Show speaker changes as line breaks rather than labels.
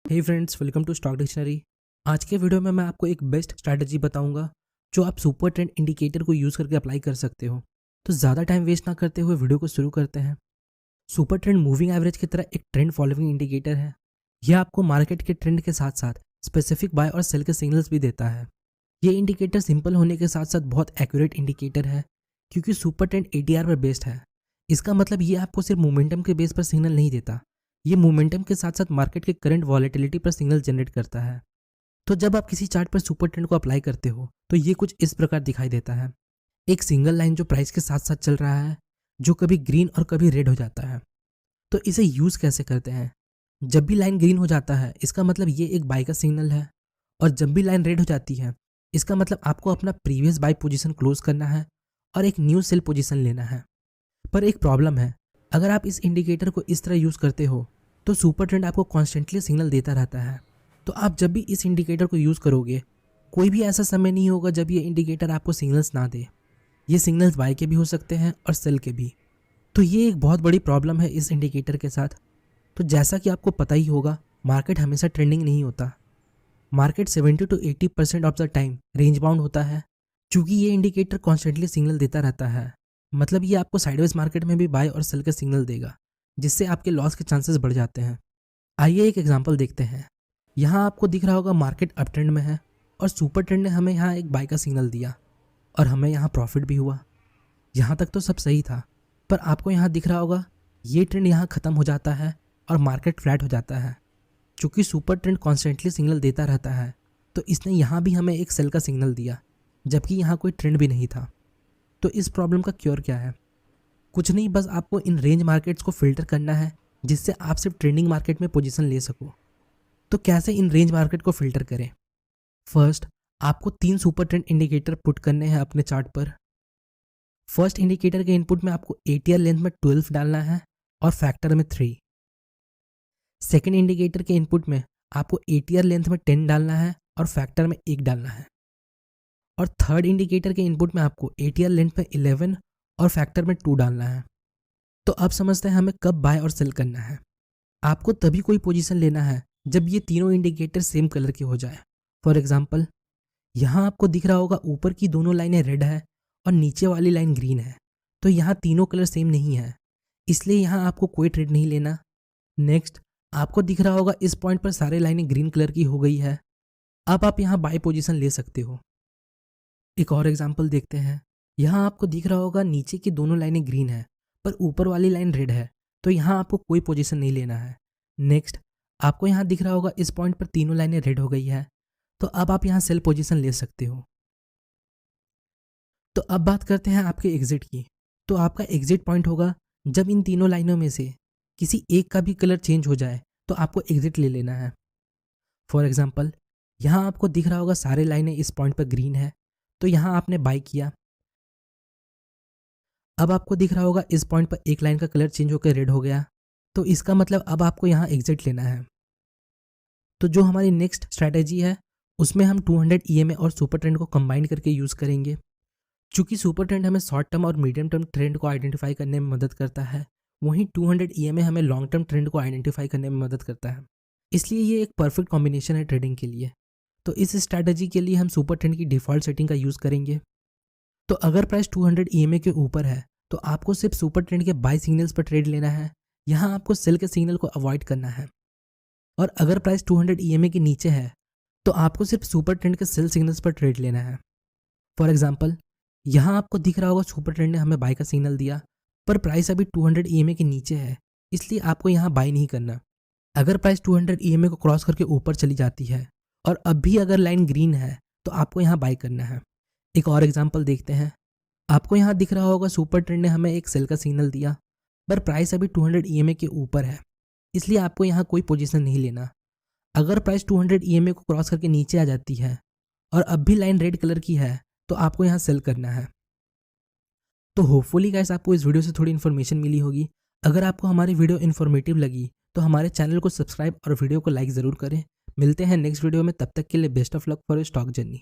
Hey friends, welcome to stock dictionary. आज के video में मैं आपको एक बेस्ट स्ट्रैटेजी बताऊंगा जो आप सुपर ट्रेंड इंडिकेटर को यूज़ करके अप्लाई कर सकते हो। तो ज़्यादा टाइम वेस्ट ना करते हुए वीडियो को शुरू करते हैं। सुपर ट्रेंड मूविंग एवरेज की तरह एक ट्रेंड फॉलोइंग इंडिकेटर है। यह आपको मार्केट के ट्रेंड के साथ साथ स्पेसिफिक बाय और सेल के सिग्नल्स भी देता है। ये इंडिकेटर सिंपल होने के साथ साथ बहुत एक्यूरेट इंडिकेटर है क्योंकि सुपर ट्रेंड ATR पर बेस्ड है। इसका मतलब ये आपको सिर्फ मोमेंटम के बेस पर सिग्नल नहीं देता, ये मोमेंटम के साथ साथ मार्केट के करंट वॉलेटिलिटी पर सिग्नल जनरेट करता है। तो जब आप किसी चार्ट पर सुपर ट्रेंड को अप्लाई करते हो तो ये कुछ इस प्रकार दिखाई देता है। एक सिंगल लाइन जो प्राइस के साथ साथ चल रहा है, जो कभी ग्रीन और कभी रेड हो जाता है। तो इसे यूज़ कैसे करते हैं? जब भी लाइन ग्रीन हो जाता है इसका मतलब ये एक बाय का सिग्नल है, और जब भी लाइन रेड हो जाती है इसका मतलब आपको अपना प्रीवियस बाय पोजीशन क्लोज करना है और एक न्यू सेल पोजीशन लेना है। पर एक प्रॉब्लम है, अगर आप इस इंडिकेटर को इस तरह यूज़ करते हो तो सुपर ट्रेंड आपको कॉन्स्टेंटली सिग्नल देता रहता है। तो आप जब भी इस इंडिकेटर को यूज़ करोगे, कोई भी ऐसा समय नहीं होगा जब ये इंडिकेटर आपको सिग्नल्स ना दे। ये सिग्नल्स बाय के भी हो सकते हैं और सेल के भी। तो ये एक बहुत बड़ी प्रॉब्लम है इस इंडिकेटर के साथ। तो जैसा कि आपको पता ही होगा, मार्केट हमेशा ट्रेंडिंग नहीं होता। Market 70 to 80% of the time range bound होता है। चूँकि ये इंडिकेटर कॉन्स्टेंटली सिग्नल देता रहता है, मतलब ये आपको साइडवेज मार्केट में भी बाय और सेल के सिग्नल देगा, जिससे आपके लॉस के चांसेस बढ़ जाते हैं। आइए एक एग्जांपल देखते हैं। यहाँ आपको दिख रहा होगा मार्केट अप ट्रेंड में है और सुपर ट्रेंड ने हमें यहाँ एक बाय का सिग्नल दिया और हमें यहाँ प्रॉफिट भी हुआ। यहाँ तक तो सब सही था, पर आपको यहाँ दिख रहा होगा ये ट्रेंड यहाँ ख़त्म हो जाता है और मार्केट फ्लैट हो जाता है। चूँकि सुपर ट्रेंड कॉन्स्टेंटली सिग्नल देता रहता है तो इसने यहाँ भी हमें एक सेल का सिग्नल दिया, जबकि यहाँ कोई ट्रेंड भी नहीं था। तो इस प्रॉब्लम का क्योर क्या है? कुछ नहीं, बस आपको इन रेंज मार्केट्स को फिल्टर करना है जिससे आप सिर्फ ट्रेंडिंग मार्केट में पोजीशन ले सको। तो कैसे इन रेंज मार्केट को फिल्टर करें? फर्स्ट, आपको 3 सुपर ट्रेंड इंडिकेटर पुट करने हैं अपने चार्ट पर। फर्स्ट इंडिकेटर के इनपुट में आपको ATR लेंथ में 12 डालना है और फैक्टर में 3। सेकेंड इंडिकेटर के इनपुट में आपको ATR लेंथ में 10 डालना है और फैक्टर में 1 डालना है। और थर्ड इंडिकेटर के इनपुट में आपको ATR लेंथ में 11 और फैक्टर में 2 डालना है। तो अब समझते हैं हमें कब बाय और सेल करना है। आपको तभी कोई पोजीशन लेना है जब ये तीनों इंडिकेटर सेम कलर के हो जाए। फॉर एग्जांपल, यहाँ आपको दिख रहा होगा ऊपर की दोनों लाइनें रेड है और नीचे वाली लाइन ग्रीन है। तो यहाँ तीनों कलर सेम नहीं है, इसलिए यहाँ आपको कोई ट्रेड नहीं लेना। नेक्स्ट, आपको दिख रहा होगा इस पॉइंट पर सारे लाइनें ग्रीन कलर की हो गई है। अब आप यहाँ बाय पोजीशन ले सकते हो। एक और एग्जाम्पल देखते हैं। यहाँ आपको दिख रहा होगा नीचे की दोनों लाइनें ग्रीन है पर ऊपर वाली लाइन रेड है, तो यहाँ आपको कोई पोजीशन नहीं लेना है। नेक्स्ट, आपको यहाँ दिख रहा होगा इस पॉइंट पर तीनों लाइनें रेड हो गई है, तो अब आप यहाँ सेल पोजीशन ले सकते हो। तो अब बात करते हैं आपके एग्जिट की। तो आपका एग्जिट पॉइंट होगा जब इन तीनों लाइनों में से किसी एक का भी कलर चेंज हो जाए तो आपको एग्जिट ले लेना है। फॉर एग्जाम्पल, यहाँ आपको दिख रहा होगा सारे लाइनें इस पॉइंट पर ग्रीन है, तो यहाँ आपने बाय किया। अब आपको दिख रहा होगा इस पॉइंट पर एक लाइन का कलर चेंज होकर रेड हो गया, तो इसका मतलब अब आपको यहाँ एग्जिट लेना है। तो जो हमारी नेक्स्ट स्ट्रैटेजी है उसमें हम 200 EMA और सुपर ट्रेंड को कंबाइन करके यूज़ करेंगे। चूँकि सुपर ट्रेंड हमें शॉर्ट टर्म और मीडियम टर्म ट्रेंड को आइडेंटिफाई करने में मदद करता है, वहीं 200 EMA हमें लॉन्ग टर्म ट्रेंड को आइडेंटिफाई करने में मदद करता है। इसलिए ये एक परफेक्ट कॉम्बिनेशन है ट्रेडिंग के लिए। तो इस स्ट्रैटेजी के लिए हम सुपर ट्रेंड की डिफ़ॉल्ट सेटिंग का यूज़ करेंगे। तो अगर प्राइस 200 EMA के ऊपर है तो आपको सिर्फ सुपर ट्रेंड के बाय सिग्नल्स पर ट्रेड लेना है। यहाँ आपको सेल के सिग्नल को अवॉइड करना है। और अगर प्राइस 200 EMA के नीचे है तो आपको सिर्फ सुपर ट्रेंड के सेल सिग्नल्स पर ट्रेड लेना है। फॉर एग्जाम्पल, यहाँ आपको दिख रहा होगा सुपर ट्रेंड ने हमें बाय का सिग्नल दिया, पर प्राइस अभी 200 EMA के नीचे है, इसलिए आपको यहाँ बाय नहीं करना। अगर प्राइस 200 EMA को क्रॉस करके ऊपर चली जाती है और अब भी अगर लाइन ग्रीन है तो आपको यहाँ बाय करना है। एक और एग्जांपल देखते हैं। आपको यहाँ दिख रहा होगा सुपर ट्रेंड ने हमें एक सेल का सिग्नल दिया, पर प्राइस अभी 200 EMA के ऊपर है, इसलिए आपको यहाँ कोई पोजीशन नहीं लेना। अगर प्राइस 200 EMA को क्रॉस करके नीचे आ जाती है और अब भी लाइन रेड कलर की है तो आपको यहाँ सेल करना है। तो होपफुली गाइस आपको इस वीडियो से थोड़ी इन्फॉर्मेशन मिली होगी। अगर आपको हमारी वीडियो इन्फॉर्मेटिव लगी तो हमारे चैनल को सब्सक्राइब और वीडियो को लाइक ज़रूर करें। मिलते हैं नेक्स्ट वीडियो में, तब तक के लिए best of luck for your stock journey.